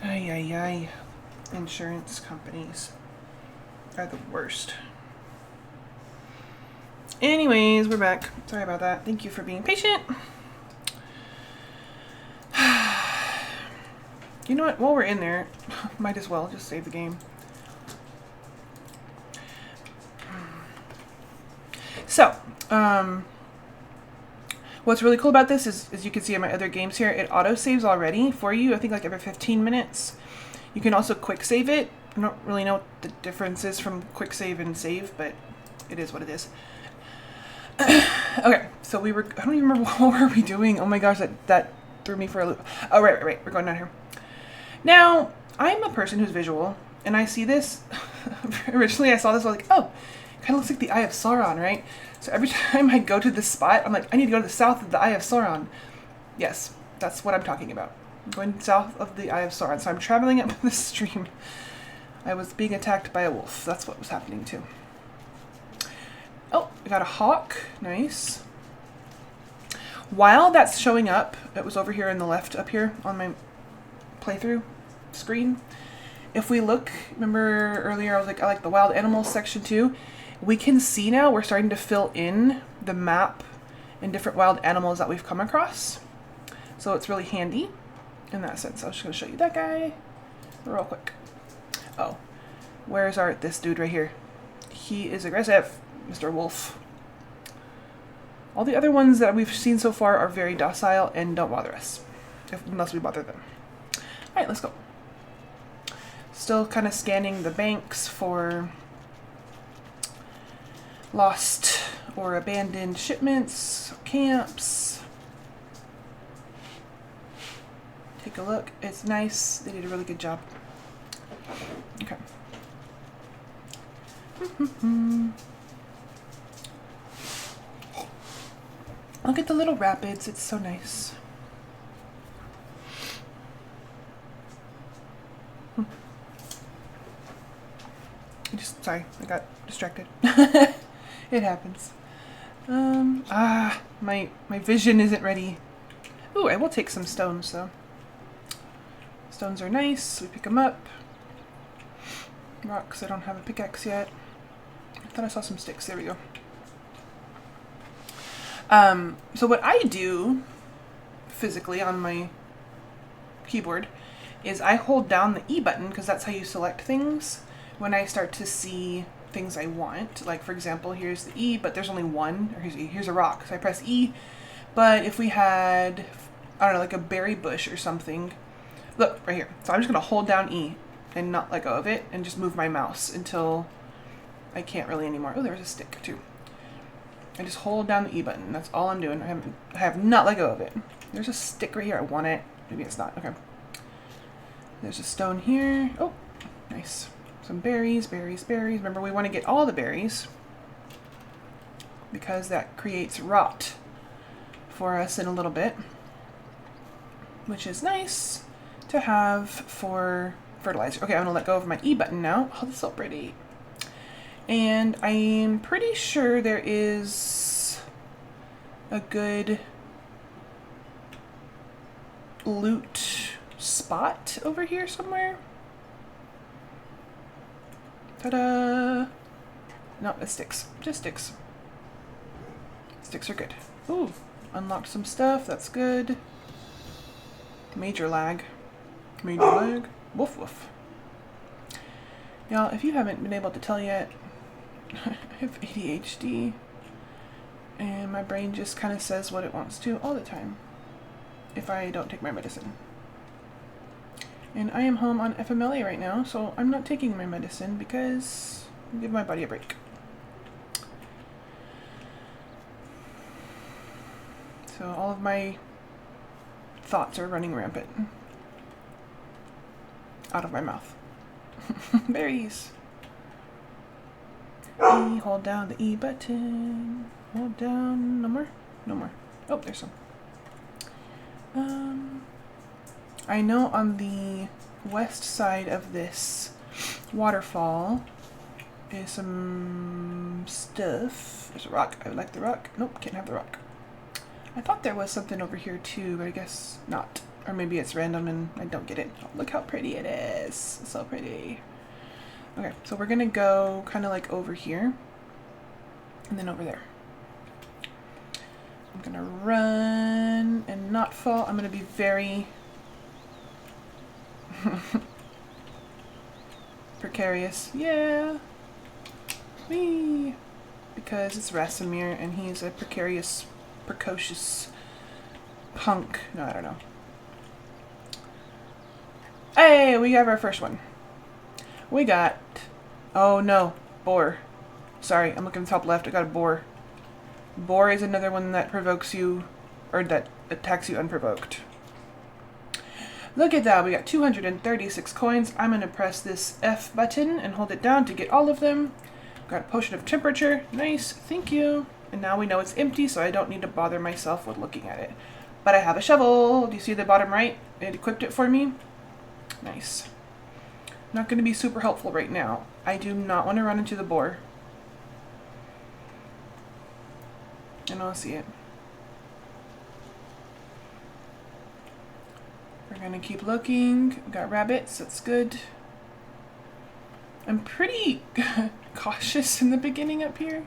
Ay, ay, ay. Insurance companies are the worst. Anyways, we're back. Sorry about that. Thank you for being patient. You know what? While we're in there, might as well just save the game. So, what's really cool about this is, as you can see in my other games here, it auto-saves already for you, I think like every 15 minutes. You can also quick save it. I don't really know what the difference is from quick save and save, but it is what it is. Okay, so we were, I don't even remember what were we doing. Oh my gosh, that threw me for a loop. Oh, right, we're going down here. Now, I'm a person who's visual, and I see this, originally I saw this, I was like, oh, kind of looks like the Eye of Sauron, right? So every time I go to this spot, I'm like, I need to go to the south of the Eye of Sauron. Yes, that's what I'm talking about. I'm going south of the Eye of Sauron. So I'm traveling up the stream. I was being attacked by a wolf. That's what was happening too. Oh, I got a hawk. Nice. While that's showing up, it was over here in the left up here on my playthrough screen. If we look, remember earlier I was like, I like the wild animals section too. We can see now we're starting to fill in the map and different wild animals that we've come across. So it's really handy in that sense. I was just going to show you that guy real quick. Oh, where's this dude right here? He is aggressive, Mr. Wolf. All the other ones that we've seen so far are very docile and don't bother us, unless we bother them. All right, let's go. Still kind of scanning the banks for lost or abandoned shipments, camps. Take a look. It's nice. They did a really good job. Okay. Look at the little rapids. It's so nice. Sorry, I got distracted. It happens. My vision isn't ready. Ooh, I will take some stones though. Stones are nice. We pick them up. Rocks. I don't have a pickaxe yet. I thought I saw some sticks. There we go. So what I do physically on my keyboard is I hold down the E button because that's how you select things when I start to see things I want. Like for example, here's the E, but there's only one, or here's a rock. So I press E, but if we had, I don't know, like a berry bush or something, look right here. So I'm just gonna hold down E and not let go of it and just move my mouse until I can't really anymore. Oh, there's a stick too. I just hold down the E button. That's all I'm doing. I have not let go of it. There's a stick right here. I want it. Maybe it's not. Okay. There's a stone here. Oh, nice. Some berries, berries, berries. Remember, we want to get all the berries because that creates rot for us in a little bit, which is nice to have for fertilizer. Okay, I'm going to let go of my E button now. Oh, this is so pretty. And I'm pretty sure there is a good loot spot over here somewhere. Ta-da! No, it's sticks. Just sticks. Sticks are good. Ooh, unlocked some stuff. That's good. Major lag. Major lag. Woof woof. Y'all, if you haven't been able to tell yet, I have ADHD, and my brain just kind of says what it wants to all the time if I don't take my medicine. And I am home on FMLA right now, so I'm not taking my medicine because I give my body a break. So all of my thoughts are running rampant out of my mouth. Berries. E, hold down the E button. Hold down. No more? No more. Oh, there's some. I know on the west side of this waterfall is some stuff. There's a rock. I would like the rock. Nope, can't have the rock. I thought there was something over here too, but I guess not. Or maybe it's random and I don't get it. Oh, look how pretty it is. So pretty. Okay, so we're gonna go kind of like over here. And then over there. I'm gonna run and not fall. I'm gonna be very precarious. Yeah. Whee! Because it's Racimir and he's a precocious punk. No, I don't know. Hey, we have our first one. We got... Oh no, boar. Sorry, I'm looking at the top left. I got a boar. Boar is another one that provokes you, or that attacks you unprovoked. Look at that, we got 236 coins. I'm going to press this F button and hold it down to get all of them. Got a potion of temperature. Nice, thank you. And now we know it's empty, so I don't need to bother myself with looking at it. But I have a shovel. Do you see the bottom right? It equipped it for me. Nice. Not going to be super helpful right now. I do not want to run into the boar. And I'll see it. We're going to keep looking. We got rabbits. That's good. I'm pretty cautious in the beginning up here.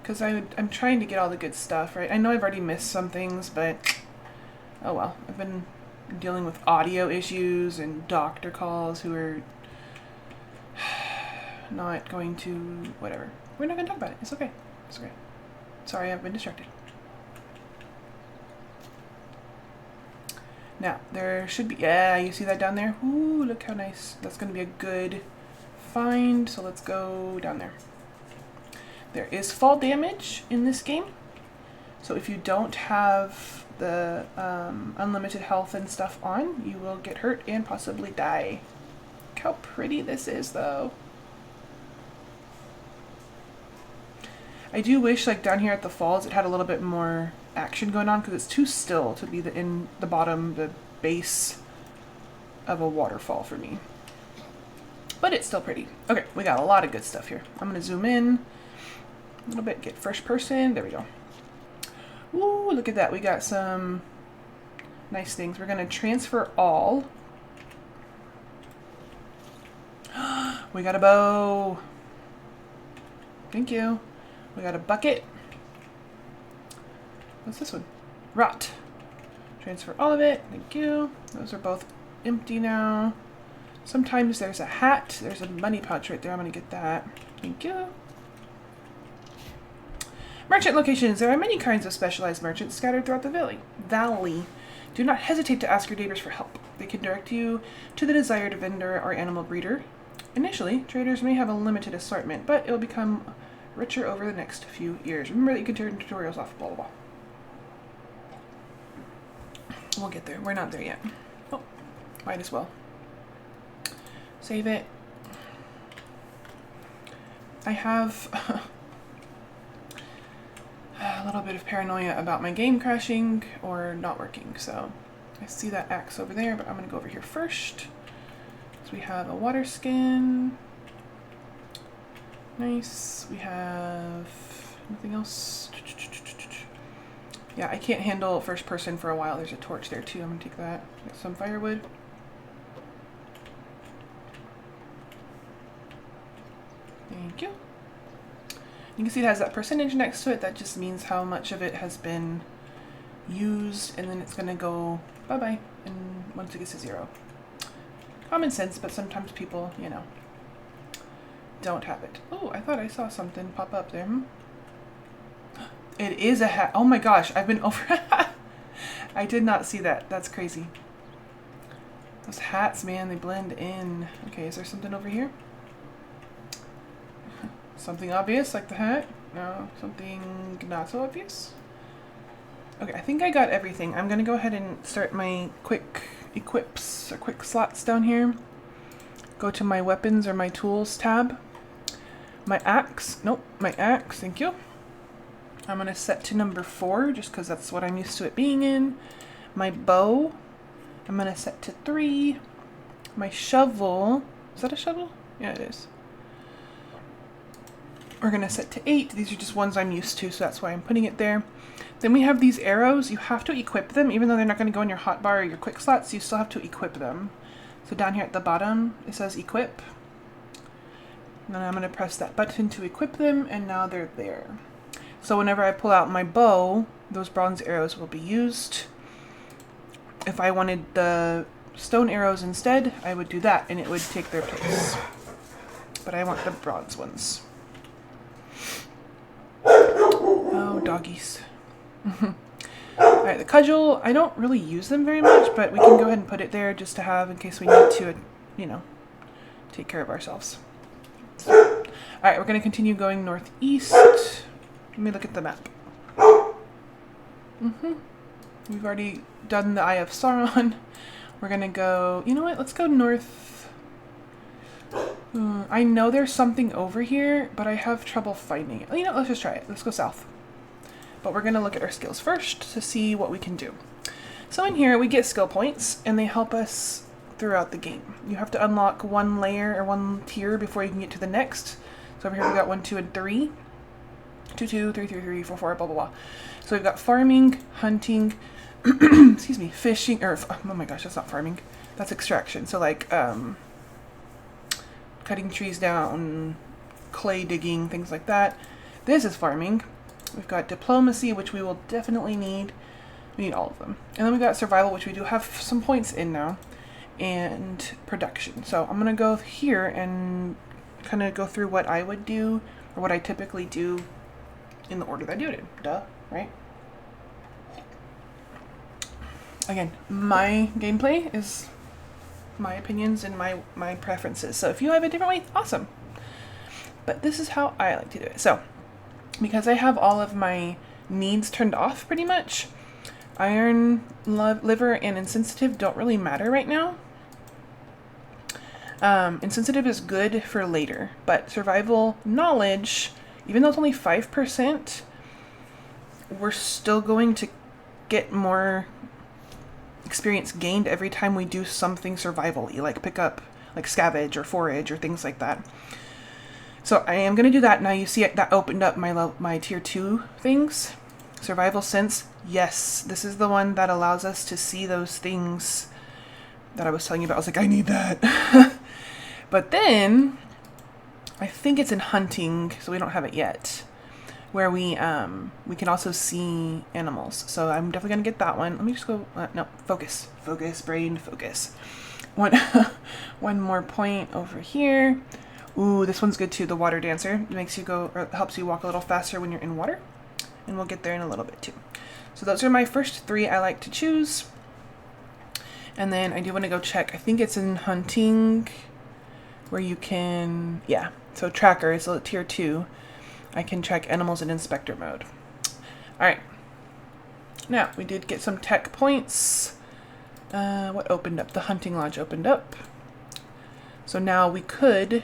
Because I'm trying to get all the good stuff, right? I know I've already missed some things, but... Oh well. I've been dealing with audio issues and doctor calls who are... not going to... Whatever. We're not going to talk about it. It's okay. It's okay. Sorry, I've been distracted. Now, there should be... Yeah, you see that down there? Ooh, look how nice. That's going to be a good find. So let's go down there. There is fall damage in this game. So if you don't have the unlimited health and stuff on, you will get hurt and possibly die. Look how pretty this is, though. I do wish, like, down here at the falls, it had a little bit more action going on, because it's too still to be in the bottom, the base of a waterfall for me. But it's still pretty. Okay, we got a lot of good stuff here. I'm going to zoom in a little bit, get first person. There we go. Ooh, look at that. We got some nice things. We're going to transfer all. We got a bow. Thank you. We got a bucket. What's this one? Rot. Transfer all of it. Thank you. Those are both empty now. Sometimes there's a hat. There's a money pouch right there. I'm going to get that. Thank you. Merchant locations. There are many kinds of specialized merchants scattered throughout the valley. Do not hesitate to ask your neighbors for help. They can direct you to the desired vendor or animal breeder. Initially, traders may have a limited assortment, but it will become richer over the next few years. Remember that you can turn tutorials off, blah, blah, blah. We'll get there. We're not there yet. Oh, might as well. Save it. I have a little bit of paranoia about my game crashing or not working, so I see that axe over there, but I'm going to go over here first. So we have a water skin. Nice. We have nothing else. Yeah, I can't handle first person for a while. There's a torch there too. I'm going to take that. Got some firewood. Thank you. You can see it has that percentage next to it. That just means how much of it has been used, and then it's going to go bye-bye and once it gets to 0. Common sense, but sometimes people, you know, don't have it. Oh, I thought I saw something pop up there. It is a hat. Oh my gosh, I've been over... I did not see that. That's crazy. Those hats, man, they blend in. Okay, is there something over here? Something obvious, like the hat? No, something not so obvious? Okay, I think I got everything. I'm going to go ahead and start my quick equips, or quick slots down here. Go to my weapons or my tools tab. My axe. Nope, my axe, thank you. I'm going to set to number 4, just because that's what I'm used to it being in. My bow, I'm going to set to 3. My shovel, is that a shovel? Yeah, it is. we're gonna set to 8. These are just ones I'm used to, so that's why I'm putting it there. Then we have these arrows. You have to equip them, even though they're not gonna go in your hotbar or your quick slots, you still have to equip them. So down here at the bottom, it says equip. And then I'm gonna press that button to equip them, and now they're there. So whenever I pull out my bow, those bronze arrows will be used. If I wanted the stone arrows instead, I would do that, and it would take their place. But I want the bronze ones. Oh, doggies. Alright, the cudgel, I don't really use them very much, but we can go ahead and put it there just to have in case we need to, you know, take care of ourselves. Alright, we're going to continue going northeast. Let me look at the map. We've already done the Eye of Sauron. We're going to go, you know what, let's go north. I know there's something over here, but I have trouble finding it. You know, let's just try it. Let's go south. But we're going to look at our skills first to see what we can do. So in here, we get skill points, and they help us throughout the game. You have to unlock one layer or one tier before you can get to the next. So over here, we've got 1, 2, and 3. 2, 2, 3, 3, 3, 4, 4, blah, blah, blah. So we've got farming, hunting, excuse me, fishing, or, oh my gosh, that's not farming. That's extraction. So like, cutting trees down, clay digging, things like that. This is farming. We've got diplomacy, which we will definitely need. We need all of them. And then we've got survival, which we do have some points in now, and production. So I'm going to go here and kind of go through what I would do, or what I typically do in the order that I do it in. Duh, right? Again, my gameplay is my opinions and my preferences. So if you have a different way, awesome. But this is how I like to do it. So because I have all of my needs turned off pretty much, iron, liver, and insensitive don't really matter right now. Insensitive is good for later, but survival knowledge, even though it's only 5%, we're still going to get more experience gained every time we do something survival-y, like pick up, like scavenge or forage or things like that. So I am going to do that. Now you see it, that opened up my tier 2 things. Survival sense, yes, this is the one that allows us to see those things that I was telling you about. I was like, I need that. But then, I think it's in hunting, so we don't have it yet, where we can also see animals. So I'm definitely going to get that one. Let me just go, no, focus, brain, focus. One more point over here. Ooh, this one's good too, the water dancer. It makes you go, or helps you walk a little faster when you're in water. And we'll get there in a little bit too. So those are my first 3 I like to choose. And then I do want to go check, I think it's in hunting, where you can, yeah, so tracker is a tier 2. I can check animals in inspector mode. Alright. Now, we did get some tech points. What opened up? The hunting lodge opened up. So now we could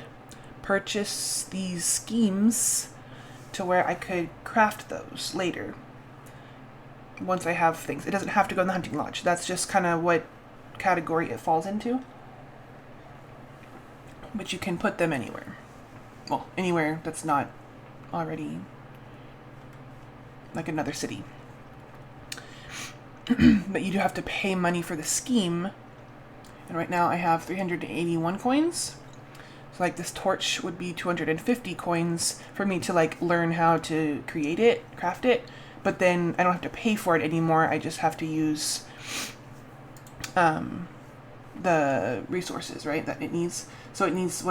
purchase these schemes to where I could craft those later. Once I have things. It doesn't have to go in the hunting lodge. That's just kind of what category it falls into. But you can put them anywhere. Well, anywhere that's not already like another city. But you do have to pay money for the scheme. And right now I have 381 coins. So like this torch would be 250 coins for me to like learn how to create it, craft it. But then I don't have to pay for it anymore. I just have to use the resources, right, that it needs. So it needs 2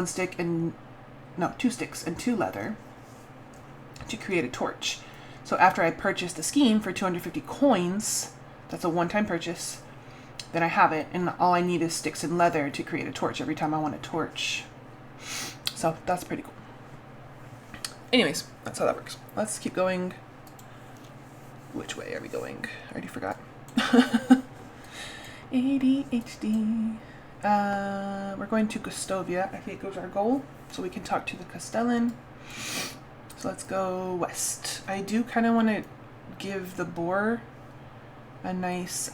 sticks and 2 leather to create a torch. So after I purchase the scheme for 250 coins, that's a one-time purchase, then I have it, and all I need is sticks and leather to create a torch every time I want a torch. So that's pretty cool. Anyways, that's how that works. Let's keep going. Which way are we going? I already forgot. ADHD. We're going to Gustovia, I think was our goal, so we can talk to the castellan. So let's go west. I do kind of want to give the boar a nice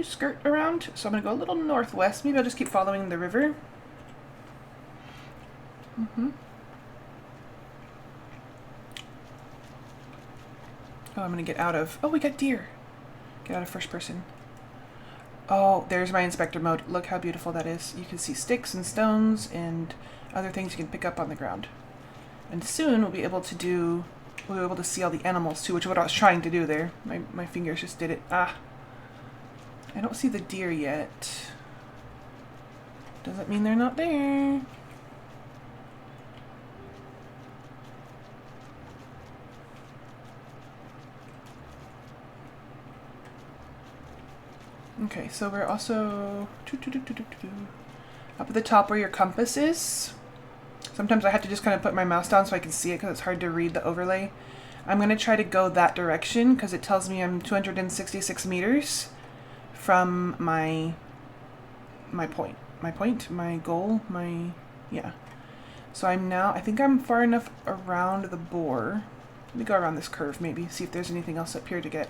skirt around, so I'm going to go a little northwest. Maybe I'll just keep following the river. Oh, I'm gonna get out of... Oh, we got deer. Get out of first person. Oh, there's my inspector mode. Look how beautiful that is. You can see sticks and stones and other things you can pick up on the ground. And soon we'll be able to do... We'll be able to see all the animals too, which is what I was trying to do there. My fingers just did it. Ah. I don't see the deer yet. Doesn't mean they're not there. Okay, so we're also up at the top where your compass is. Sometimes I have to just kind of put my mouse down so I can see it because it's hard to read the overlay. I'm going to try to go that direction because it tells me I'm 266 meters from my point. My goal, yeah. So I'm now, I think I'm far enough around the boar. Let me go around this curve maybe, see if there's anything else up here to get.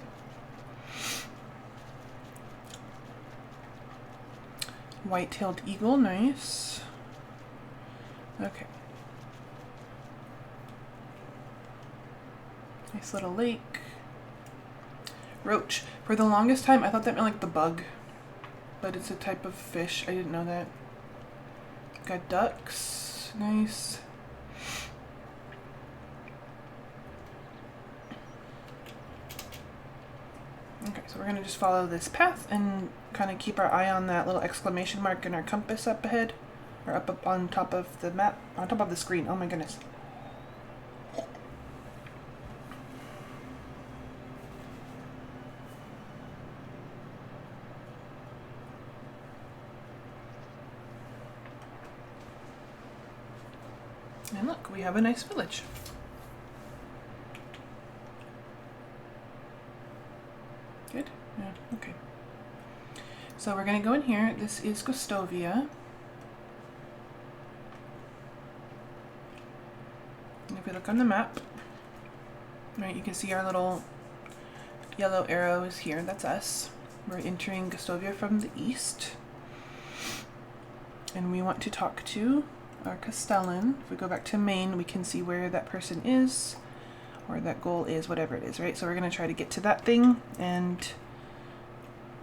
White-tailed eagle, nice. Okay. Nice little lake. Roach. For the longest time, I thought that meant like the bug. But it's a type of fish. I didn't know that. Got ducks. Nice. Okay, so we're going to just follow this path and kind of keep our eye on that little exclamation mark in our compass up ahead. Or up on top of the map. On top of the screen. Oh my goodness. And look, we have a nice village. Good? Yeah, okay. So we're going to go in here. This is Gostovia. And if we look on the map, right, you can see our little yellow arrow is here. That's us. We're entering Gostovia from the east. And we want to talk to our castellan. If we go back to main, we can see where that person is, or that goal is, whatever it is, right? So we're going to try to get to that thing and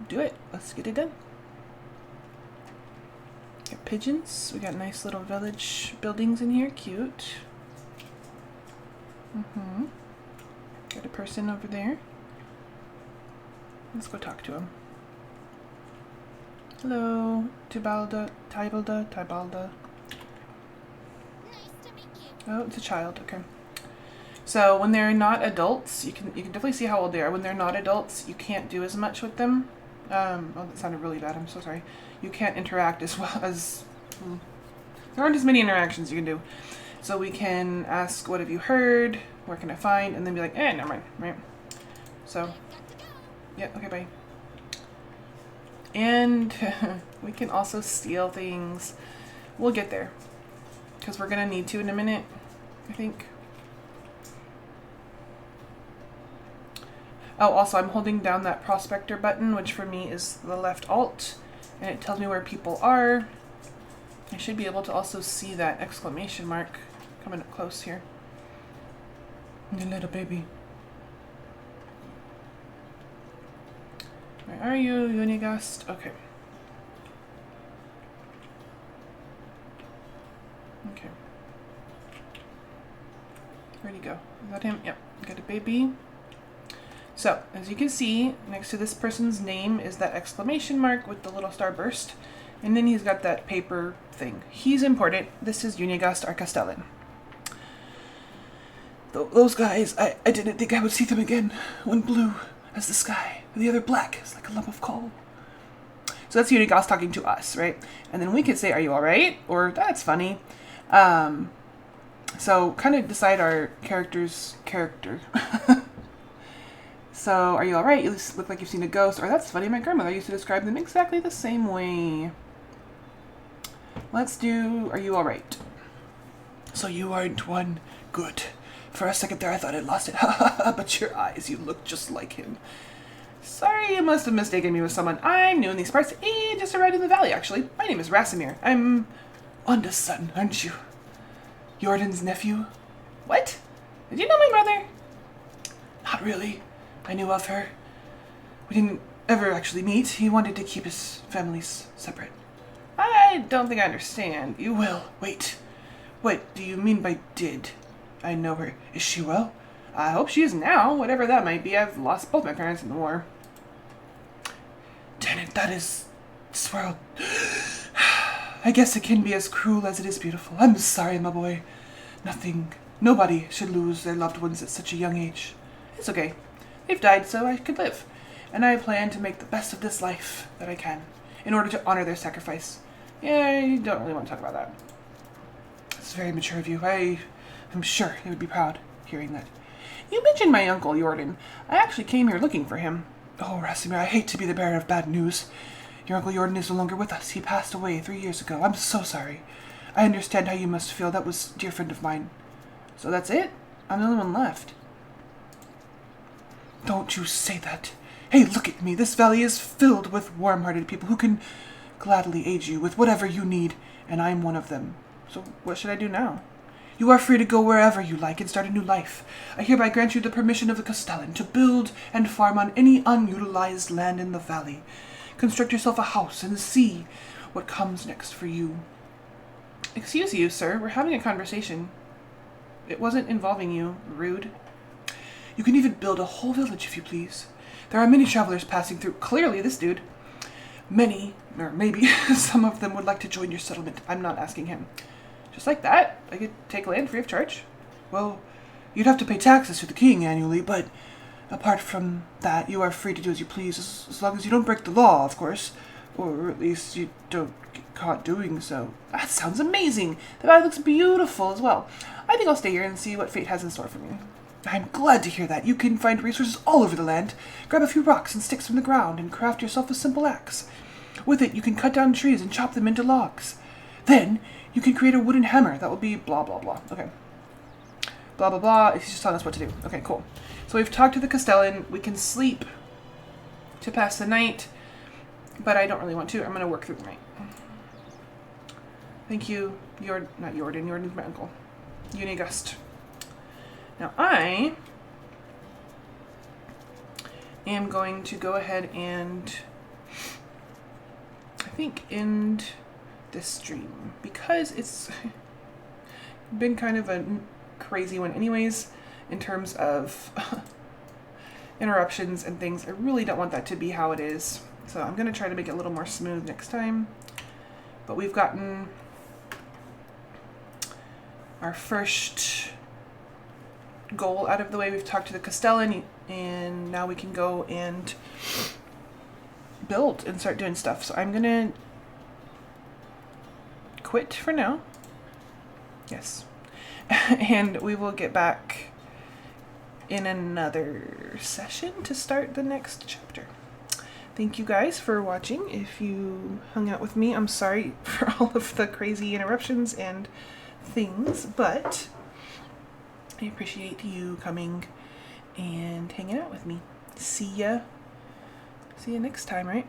do it. Let's get it done. Got pigeons. We got nice little village buildings in here. Cute. Got a person over there. Let's go talk to him. Hello, Tibalda. Oh, it's a child. Okay. So when they're not adults, you can definitely see how old they are. When they're not adults, you can't do as much with them. Oh, that sounded really bad. I'm so sorry. You can't interact as well as... there aren't as many interactions you can do. So we can ask, what have you heard? Where can I find? And then be like, never mind, right? So, yeah, okay, bye. And we can also steal things. We'll get there. Because we're going to need to in a minute, I think. Oh, also, I'm holding down that prospector button, which for me is the left alt. And it tells me where people are. I should be able to also see that exclamation mark coming up close here. The little baby. Where are you, Unigast? Okay. Okay. Where'd he go? Is that him? Yep. Got a baby. So, as you can see, next to this person's name is that exclamation mark with the little starburst. And then he's got that paper thing. He's important. This is Unigast, our castellan. Those guys, I didn't think I would see them again. One blue as the sky, and the other black as like a lump of coal. So that's Unigast talking to us, right? And then we could say, are you alright? Or, that's funny. So, kind of decide our character's character. So, are you alright? You look like you've seen a ghost. Or, that's funny, my grandmother used to describe them exactly the same way. Let's do, are you alright? So you aren't one. Good. For a second there I thought I'd lost it. But your eyes, you look just like him. Sorry, you must have mistaken me with someone. I'm new in these parts. Just arrived in the valley, actually. My name is Racimir. I'm Wanda's son, aren't you? Jordan's nephew. What? Did you know my mother? Not really. I knew of her. We didn't ever actually meet. He wanted to keep his families separate. I don't think I understand. You will. Wait. What do you mean by did? I know her. Is she well? I hope she is now, whatever that might be. I've lost both my parents in the war. Damn it, that is this world. I guess it can be as cruel as it is beautiful. I'm sorry, my boy. Nobody should lose their loved ones at such a young age. It's okay. They've died so I could live. And I plan to make the best of this life that I can, in order to honor their sacrifice. Yeah, I don't really want to talk about that. It's very mature of you. I'm sure he would be proud hearing that. You mentioned my uncle, Jordan. I actually came here looking for him. Oh, Racimir, I hate to be the bearer of bad news. Your uncle Jordan is no longer with us. He passed away 3 years ago. I'm so sorry. I understand how you must feel. That was a dear friend of mine. So that's it? I'm the only one left. Don't you say that. Hey, look at me. This valley is filled with warm-hearted people who can gladly aid you with whatever you need, and I'm one of them. So what should I do now? You are free to go wherever you like and start a new life. I hereby grant you the permission of the castellan to build and farm on any unutilized land in the valley. Construct yourself a house and see what comes next for you. Excuse you, sir. We're having a conversation. It wasn't involving you. Rude. You can even build a whole village if you please. There are many travelers passing through. Clearly, this dude. Many, or maybe some of them would like to join your settlement. I'm not asking him. Just like that, I could take land free of charge. Well, you'd have to pay taxes to the king annually, but apart from that, you are free to do as you please, as long as you don't break the law, of course. Or at least you don't get caught doing so. That sounds amazing. The valley looks beautiful as well. I think I'll stay here and see what fate has in store for me. I'm glad to hear that. You can find resources all over the land. Grab a few rocks and sticks from the ground and craft yourself a simple axe. With it, you can cut down trees and chop them into logs. Then, you can create a wooden hammer. That will be blah, blah, blah. Okay. Blah, blah, blah. He's just telling us what to do. Okay, cool. So we've talked to the castellan. We can sleep to pass the night, but I don't really want to. I'm going to work through the night. Thank you. Not Jordan. Jordan's my uncle. Unigust. Now I am going to go ahead and I think end this stream because it's been kind of a crazy one anyways in terms of interruptions and things. I really don't want that to be how it is. So I'm going to try to make it a little more smooth next time. But we've gotten our first goal out of the way. We've talked to the castellan and now we can go and build and start doing stuff. So I'm gonna quit for now. Yes. And we will get back in another session to start the next chapter. Thank you guys for watching. If you hung out with me, I'm sorry for all of the crazy interruptions and things, but I appreciate you coming and hanging out with me. See ya next time, right?